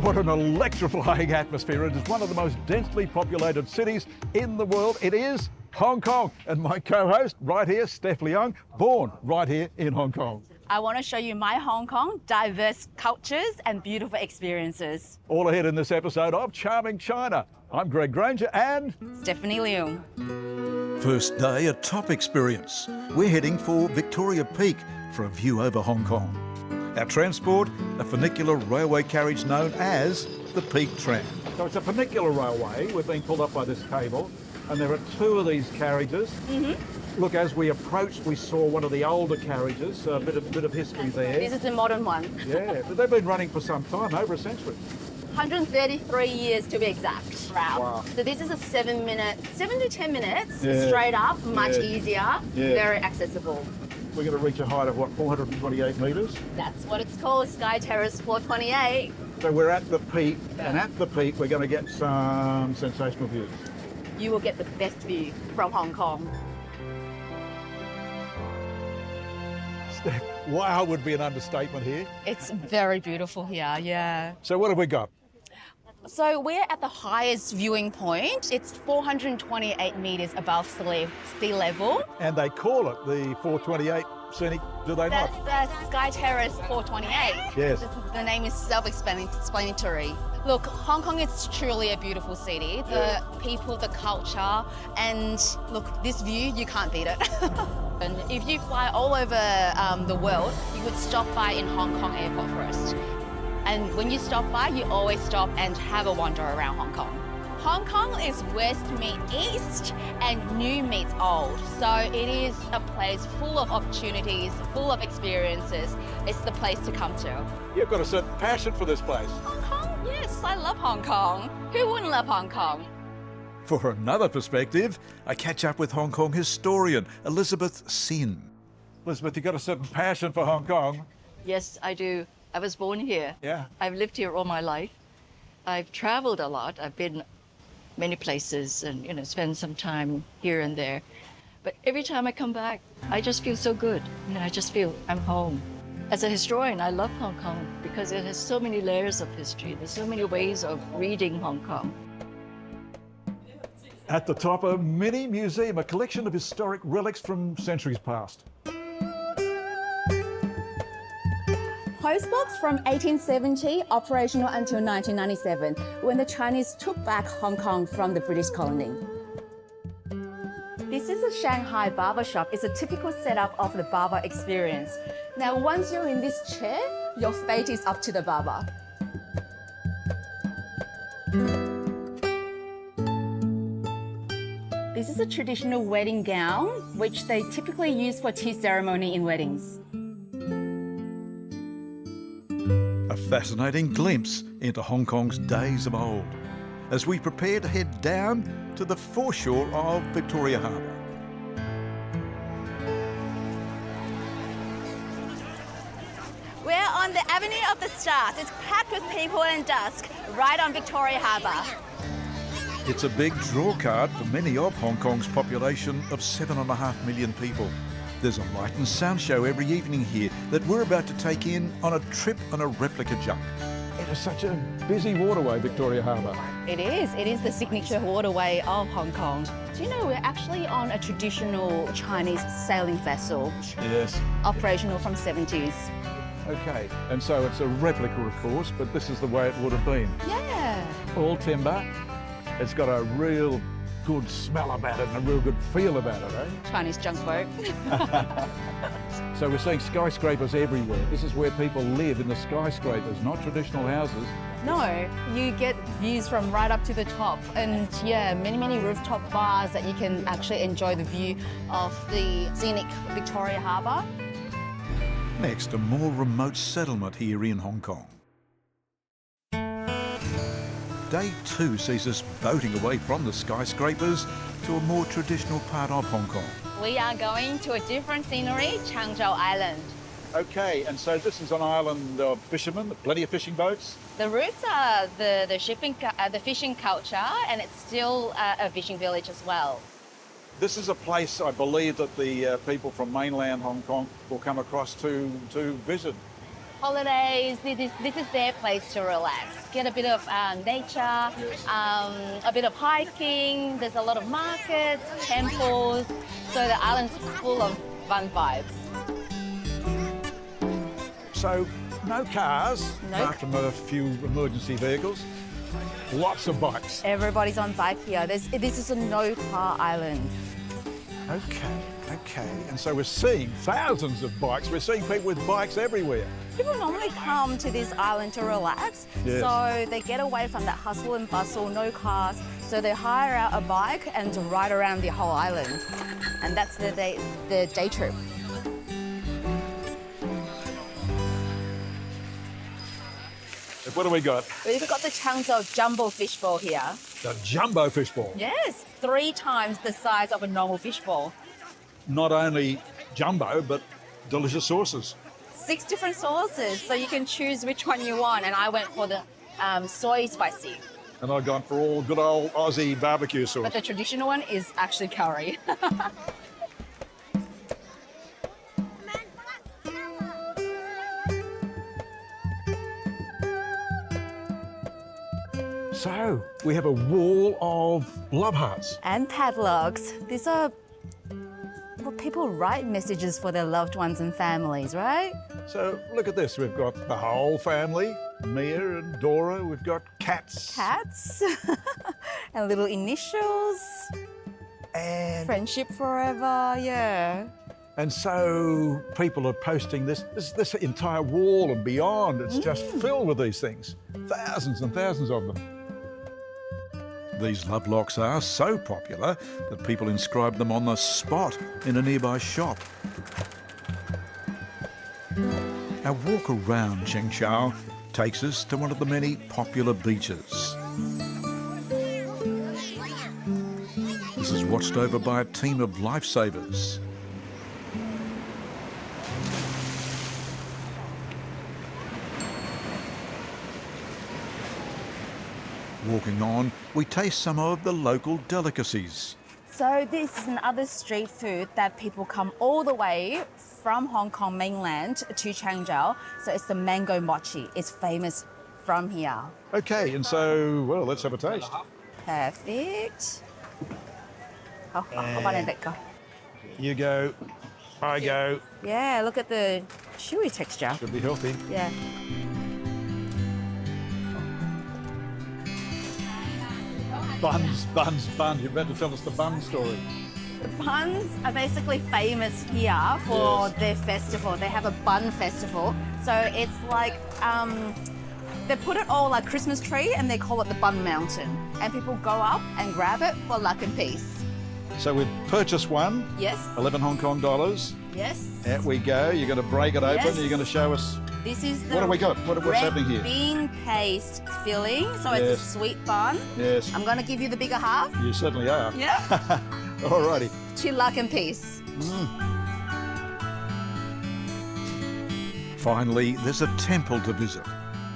What an electrifying atmosphere. It is one of the most densely populated cities in the world. It is Hong Kong. And my co-host right here, Steph Leung, born right here in Hong Kong. I want to show you my Hong Kong, diverse cultures and beautiful experiences. All ahead in this episode of Charming China. I'm Greg Granger and Stephanie Leung. First day, a top experience. We're heading for Victoria Peak for a view over Hong Kong. Our transport, a funicular railway carriage known as the Peak Tram. so it's a funicular railway. We're being pulled up by this cable and there are two of these carriages. Look, as we approached, we saw one of the older carriages, a bit of history there. This is the modern one. Yeah, but they've been running for some time, over a century. 133 years to be exact. Wow. So this is a 7 to 10 minutes, Yeah. straight up, much Yeah. easier, Yeah. very accessible. We're going to reach a height of, what, 428 metres? That's what it's called, Sky Terrace 428. So we're at the peak, and at the peak we're going to get some sensational views. You will get the best view from Hong Kong. Wow would be an understatement here. It's very beautiful here, yeah. So what have we got? So we're at the highest viewing point. It's 428 metres above sea level. And they call it the 428 scenic, do they That's not? the Sky Terrace 428. Yes. The name is self-explanatory. Look, Hong Kong is truly a beautiful city. The people, the culture, and look, this view, you can't beat it. And if you fly all over the world, you would stop by in Hong Kong airport first. And when you stop by, you always stop and have a wander around Hong Kong. Hong Kong is West meet East and New meets Old. So it is a place full of opportunities, full of experiences. It's the place to come to. You've got a certain passion for this place. Hong Kong? Yes, I love Hong Kong. Who wouldn't love Hong Kong? For another perspective, I catch up with Hong Kong historian Elizabeth Sin. Elizabeth, you've got a certain passion for Hong Kong. Yes, I do. I was born here. Yeah. I've lived here all my life. I've traveled a lot. I've been many places and, spend some time here and there. But every time I come back, I just feel so good. I just feel I'm home. As a historian, I love Hong Kong because it has so many layers of history. There's so many ways of reading Hong Kong. At the top, a mini museum, a collection of historic relics from centuries past. Postbox from 1870, operational until 1997, when the Chinese took back Hong Kong from the British colony. This is a Shanghai barber shop. It's a typical setup of the barber experience. Now, once you're in this chair, your fate is up to the barber. This is a traditional wedding gown, which they typically use for tea ceremony in weddings. A fascinating glimpse into Hong Kong's days of old as we prepare to head down to the foreshore of Victoria Harbour. We're on the Avenue of the Stars. It's packed with people and dusk, right on Victoria Harbour. It's a big draw card for many of Hong Kong's population of 7.5 million people. There's a light and sound show every evening here that we're about to take in on a trip on a replica junk. It is such a busy waterway, Victoria Harbour. It is the signature waterway of Hong Kong. Do you know we're actually on a traditional Chinese sailing vessel, Yes. operational from 70s. Okay, and so it's a replica, of course, but this is the way it would have been. Yeah. All timber. It's got a real good smell about it and a real good feel about it, eh? Chinese junk boat. So we're seeing skyscrapers everywhere. This is where people live, in the skyscrapers, not traditional houses. No, you get views from right up to the top, and yeah, many rooftop bars that you can actually enjoy the view of the scenic Victoria Harbour. Next, a more remote settlement here in Hong Kong. Day 2 sees us boating away from the skyscrapers to a more traditional part of Hong Kong. We are going to a different scenery, Changzhou Island. Okay, and so this is an island of fishermen, plenty of fishing boats. The roots are the fishing culture, and it's still a fishing village as well. This is a place, I believe, that the people from mainland Hong Kong will come across to visit. holidays, this is their place to relax. Get a bit of nature, a bit of hiking. There's a lot of markets, temples. So the island's full of fun vibes. So, no cars, Nope. apart from a few emergency vehicles. Lots of bikes. Everybody's on bike here. This is a no-car island. Okay. And so we're seeing thousands of bikes. We're seeing people with bikes everywhere. People normally come to this island to relax, Yes. so they get away from that hustle and bustle, no cars, so they hire out a bike and ride around the whole island. And that's the day trip. What do we got? We've got the Changzhou jumbo fishbowl here. The jumbo fishbowl. Yes, 3 times the size of a normal fishbowl. Not only jumbo, but delicious sauces. 6 different sauces, so you can choose which one you want. And I went for the soy spicy, And I've gone for all good old Aussie barbecue sauce. but the traditional one is actually curry. So, we have a wall of love hearts. And padlocks. These are what people write messages for their loved ones and families, right? So, look at this. We've got the whole family, Mia and Dora. We've got cats. Cats and little initials. And, Friendship forever, yeah. and so people are posting this entire wall and beyond. It's just filled with these things. Thousands and thousands of them. These love locks are so popular that people inscribe them on the spot in a nearby shop. Our walk around Chengchao takes us to one of the many popular beaches. This is watched over by a team of lifesavers. Walking on, we taste some of the local delicacies. So this is another street food that people come all the way from Hong Kong mainland to Changzhou. So it's the mango mochi. It's famous from here. Okay, and so, well, let's have a taste. Perfect. Oh, let go. You go, I go. Yeah, look at the chewy texture. Should be healthy. Yeah. Buns. You're about to tell us the bun story. The buns are basically famous here for Yes. their festival. They have a bun festival. So it's like, they put it all like Christmas tree and they call it the Bun Mountain. And people go up and grab it for luck and peace. So we've purchased one, Yes, 11 Hong Kong dollars. yes. There we go. You're going to break it open. Yes. You're going to show us. This is the What have we got? What's red happening here? bean paste filling. So it's Yes. a sweet bun. Yes, I'm going to give you the bigger half. you certainly are. Yeah. Alrighty. To luck and peace. Finally, there's a temple to visit.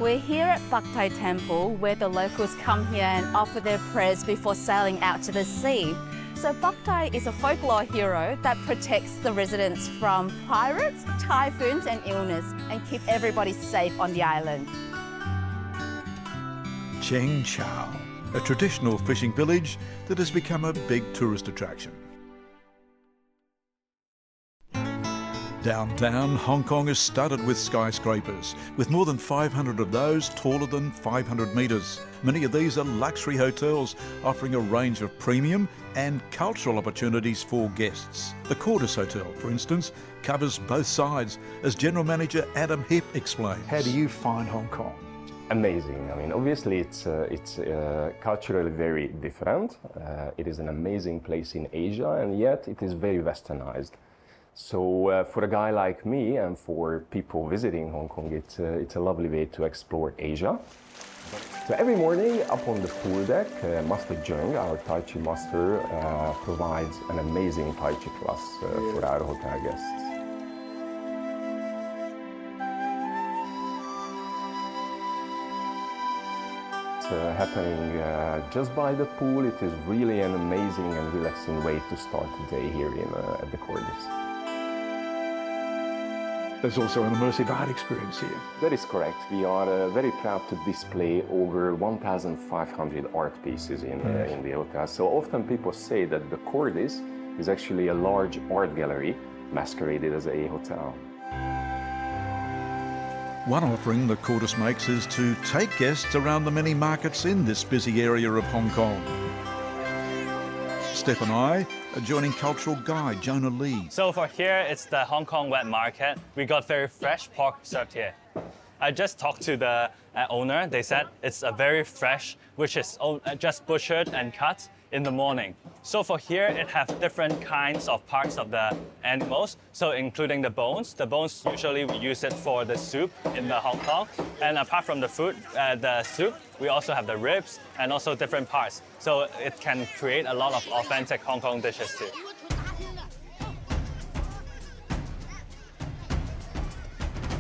We're here at Bak Tai Temple, where the locals come here and offer their prayers before sailing out to the sea. So Bak Tai is a folklore hero that protects the residents from pirates, typhoons and illness and keep everybody safe on the island. Chengchao, a traditional fishing village that has become a big tourist attraction. Downtown, Hong Kong is studded with skyscrapers, with more than 500 of those taller than 500 metres. Many of these are luxury hotels offering a range of premium and cultural opportunities for guests. The Cordis Hotel, for instance, covers both sides, as General Manager Adam Hipp explains. How do you find Hong Kong? Amazing. I mean, obviously it's culturally very different. It is an amazing place in Asia, and yet it is very westernized. So for a guy like me and for people visiting Hong Kong, it's a lovely way to explore Asia. So every morning up on the pool deck, Master Jung, our Tai Chi master, provides an amazing Tai Chi class for our hotel guests. Happening just by the pool. It is really an amazing and relaxing way to start the day here at the Cordis. there's also an immersive art experience here. That is correct. We are very proud to display over 1,500 art pieces in the hotel. So often people say that the Cordis is actually a large art gallery masqueraded as a hotel. One offering the Cordis makes is to take guests around the many markets in this busy area of Hong Kong. Steph and I are joining cultural guide Jonah Lee. So for here, it's the Hong Kong wet market. We got very fresh pork served here. I just talked to the owner. They said it's a very fresh, which is just butchered and cut in the morning. So for here, it have different kinds of parts of the animals. So including the bones. The bones, usually we use it for the soup in the Hong Kong. And apart from the food, the soup, we also have the ribs and also different parts. So it can create a lot of authentic Hong Kong dishes too.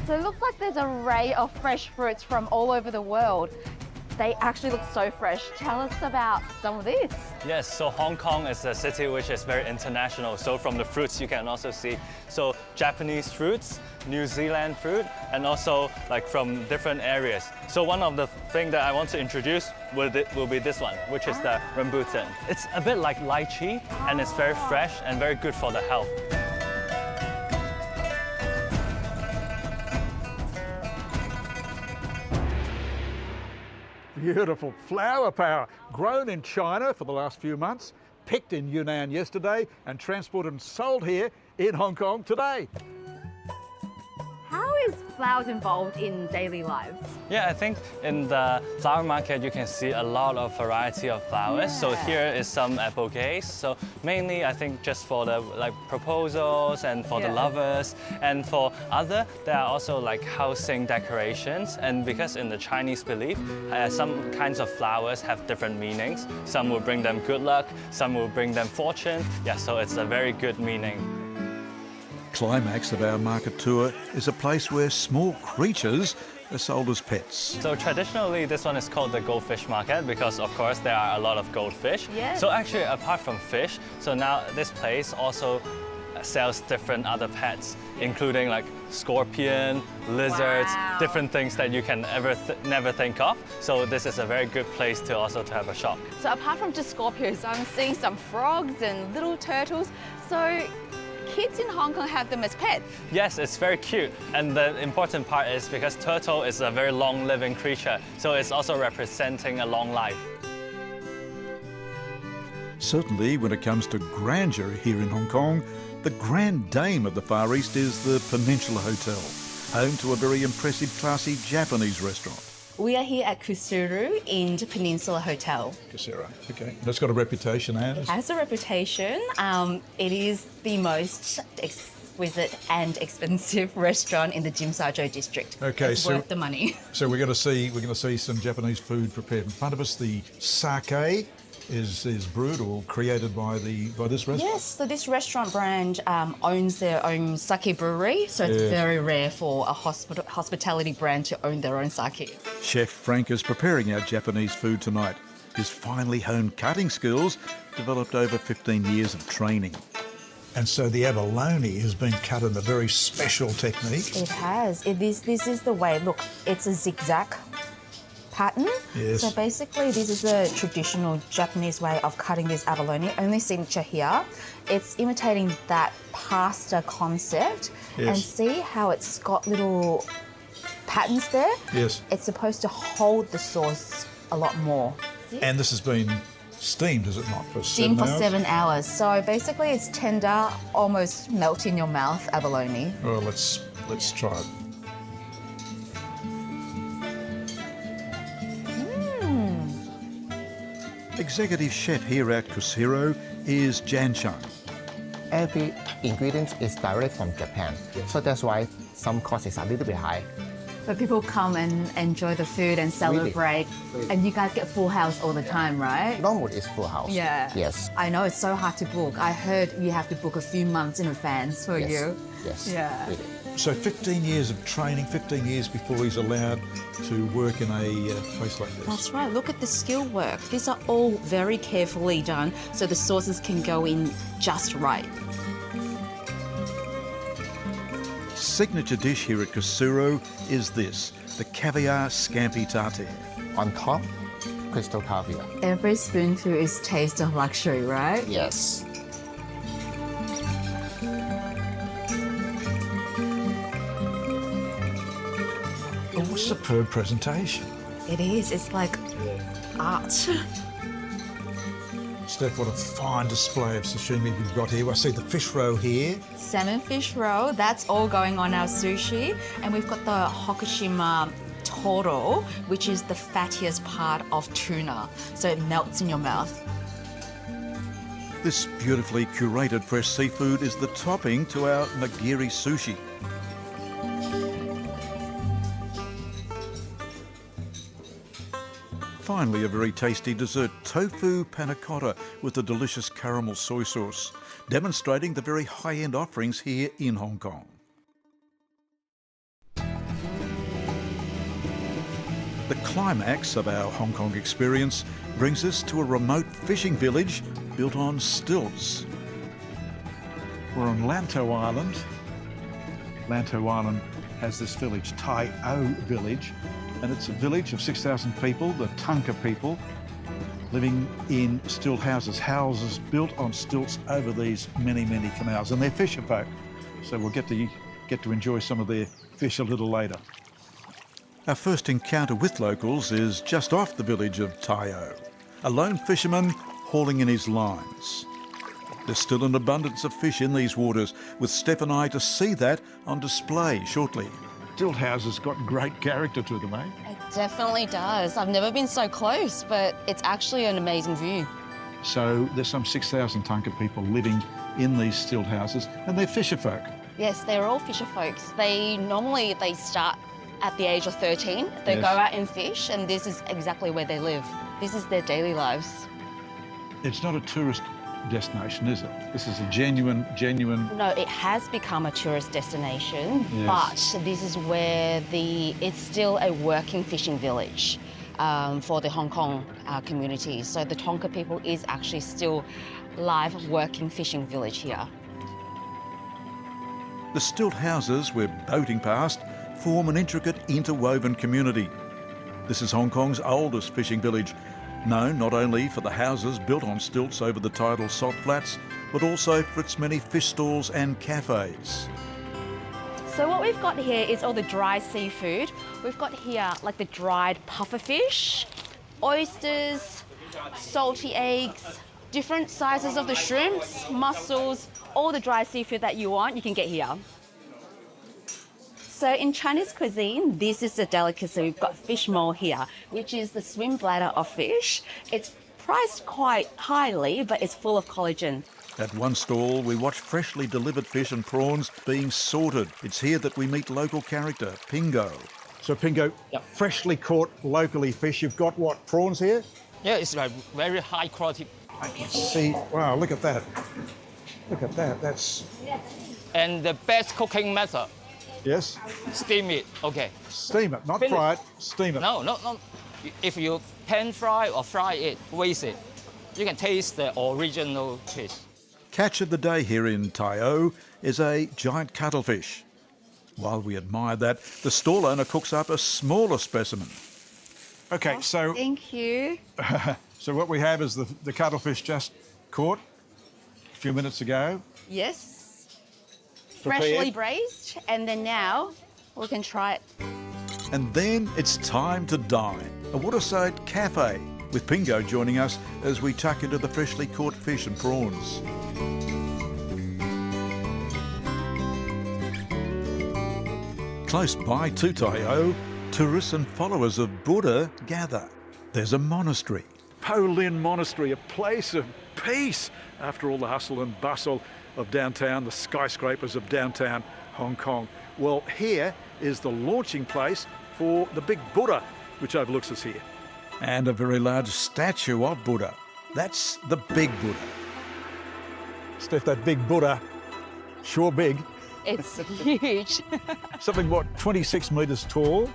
So it looks like there's an array of fresh fruits from all over the world. They actually look so fresh. Tell us about some of this. Yes, so Hong Kong is a city which is very international. So from the fruits you can also see, so Japanese fruits, New Zealand fruit, and also like from different areas. So one of the things that I want to introduce will be this one, which is the rambutan. It's a bit like lychee, and it's very fresh and very good for the health. Beautiful flower power, grown in China for the last few months, picked in Yunnan yesterday and transported and sold here in Hong Kong today. How is flowers involved in daily lives? Yeah, I think in the flower market you can see a lot of variety of flowers. So here is some bouquets. So mainly I think just for the proposals and for the lovers, and for other there are also like housing decorations. And because in the Chinese belief, some kinds of flowers have different meanings. Some will bring them good luck, some will bring them fortune. Yeah, so it's a very good meaning. Climax of our market tour is a place where small creatures are sold as pets. So traditionally, this one is called the goldfish market because, of course, there are a lot of goldfish. Yes. So actually, apart from fish, so now this place also sells different other pets, including like scorpion, lizards, different things that you can never think of. So this is a very good place to also to have a shop. So apart from just scorpions, I'm seeing some frogs and little turtles. So kids in Hong Kong have them as pets. Yes, it's very cute. And the important part is because turtle is a very long-living creature, so it's also representing a long life. Certainly, when it comes to grandeur here in Hong Kong, the grand dame of the Far East is the Peninsula Hotel, home to a very impressive, classy Japanese restaurant. We are here at Kusuru in the Peninsula Hotel. Kusuru, okay. That's got a reputation, It has a reputation. It is the most exquisite and expensive restaurant in the Tsim Sha Tsui district. Okay, it's worth the money. So we're going to see some Japanese food prepared in front of us. The sake is brewed or created by this restaurant. Yes, so this restaurant brand owns their own sake brewery, so it's very rare for a hospitality brand to own their own sake. Chef Frank is preparing our Japanese food tonight. His finely honed cutting skills developed over 15 years of training. And so the abalone has been cut in a very special technique. It has. This is the way. Look, it's a zigzag pattern. Yes. So basically this is a traditional Japanese way of cutting this abalone, only signature here. It's imitating that pasta concept. Yes. And see how it's got little patterns there? Yes. It's supposed to hold the sauce a lot more. And this has been steamed, is it not, for 7 Steamed hours? for 7 hours. So basically it's tender, almost melt in your mouth abalone. Well, let's try it. Executive chef here at Kusiro is Jan Chung. Every ingredient is directly from Japan, so that's why some cost is a little bit high. But people come and enjoy the food and celebrate. Really? And you guys get full house all the time, right? Normally it's full house. Yeah. Yes. I know it's so hard to book. I heard you have to book a few months in advance for Yes. you. Yes. Yeah. Really. So 15 years of training, 15 years before he's allowed to work in a place like this. That's right. Look at the skill work. These are all very carefully done so the sauces can go in just right. Signature dish here at Kasuru is this, the caviar scampi tartare. On top, crystal caviar. Every spoonful is taste of luxury, right? Yes. Oh, superb presentation. It is. It's like art. Steph, what a fine display of sashimi we've got here. I see the fish roe here. Salmon fish roll, that's all going on our sushi. And we've got the Hokushima toro, which is the fattiest part of tuna. So it melts in your mouth. This beautifully curated fresh seafood is the topping to our nigiri sushi. Finally, a very tasty dessert, tofu panna cotta with a delicious caramel soy sauce, demonstrating the very high-end offerings here in Hong Kong. The climax of our Hong Kong experience brings us to a remote fishing village built on stilts. We're on Lanto Island. Lanto Island has this village, Tai O village, and it's a village of 6,000 people, the Tunka people, living in stilt houses, houses built on stilts over these many, many canals, and they're fisher folk. So we'll get to enjoy some of their fish a little later. Our first encounter with locals is just off the village of Tai O, a lone fisherman hauling in his lines. There's still an abundance of fish in these waters, with Steph and I to see that on display shortly. Stilt houses got great character to them, eh? It definitely does. I've never been so close, but it's actually an amazing view. So there's some 6,000 Tunka people living in these stilt houses, and they're fisher folk. Yes, they're all fisher folks. They start at the age of 13. They Yes. go out and fish, and this is exactly where they live. This is their daily lives. It's not a tourist destination, is it? This is a genuine... No, it has become a tourist destination, Yes. but this is where it's still a working fishing village for the Hong Kong community. So the Tonka people is actually still live working fishing village here. The stilt houses we're boating past form an intricate interwoven community. This is Hong Kong's oldest fishing village, known not only for the houses built on stilts over the tidal salt flats, but also for its many fish stalls and cafes. So what we've got here is all the dry seafood. We've got here like the dried pufferfish, oysters, salty eggs, different sizes of the shrimps, mussels, all the dry seafood that you want, you can get here. So in Chinese cuisine, this is a delicacy. We've got fish maw here, which is the swim bladder of fish. It's priced quite highly, but it's full of collagen. At one stall, we watch freshly delivered fish and prawns being sorted. It's here that we meet local character, Pingo. So, Pingo, freshly caught locally fish. You've got what, prawns here? Yeah, it's like very high quality. I can see, wow, look at that. Look at that, that's... And the best cooking method, Yes? steam it. Okay. Steam it, not Finish. fry it, steam it. No. If you pan fry or fry it, waste it, you can taste the original taste. Catch of the day here in Tai O is a giant cuttlefish. While we admire that, the stall owner cooks up a smaller specimen. Okay, so Thank you. so what we have is the cuttlefish just caught a few minutes ago. Yes. Prepared. Freshly braised, and then now we can try it. And then it's time to dine. A waterside cafe, with Pingo joining us as we tuck into the freshly caught fish and prawns. Close by to Tai O, tourists and followers of Buddha gather. There's a monastery. Po Lin Monastery, a place of peace after all the hustle and bustle of downtown, the skyscrapers of downtown Hong Kong. Well, here is the launching place for the big Buddha, which overlooks us here. And a very large statue of Buddha. That's the big Buddha. Steph, that big Buddha, sure big. It's huge. Something, what, 26 metres tall?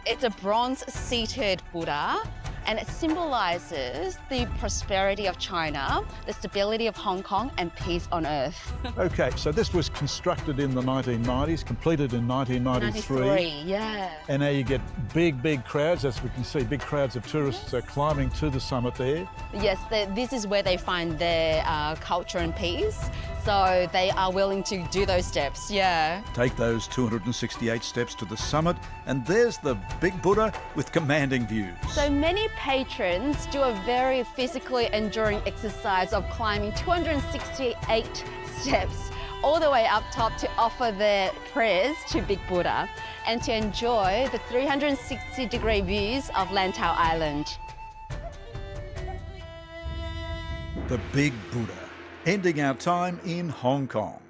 It's a bronze-seated Buddha, and it symbolises the prosperity of China, the stability of Hong Kong, and peace on earth. Okay, so this was constructed in the 1990s, completed in 1993. Yeah. And now you get big crowds, as we can see, big crowds of tourists are climbing to the summit there. Yes, this is where they find their culture and peace. So they are willing to do those steps, yeah. Take those 268 steps to the summit, and there's the big Buddha with commanding views. So many patrons do a very physically enduring exercise of climbing 268 steps all the way up top to offer their prayers to Big Buddha and to enjoy the 360-degree views of Lantau Island. The Big Buddha, ending our time in Hong Kong.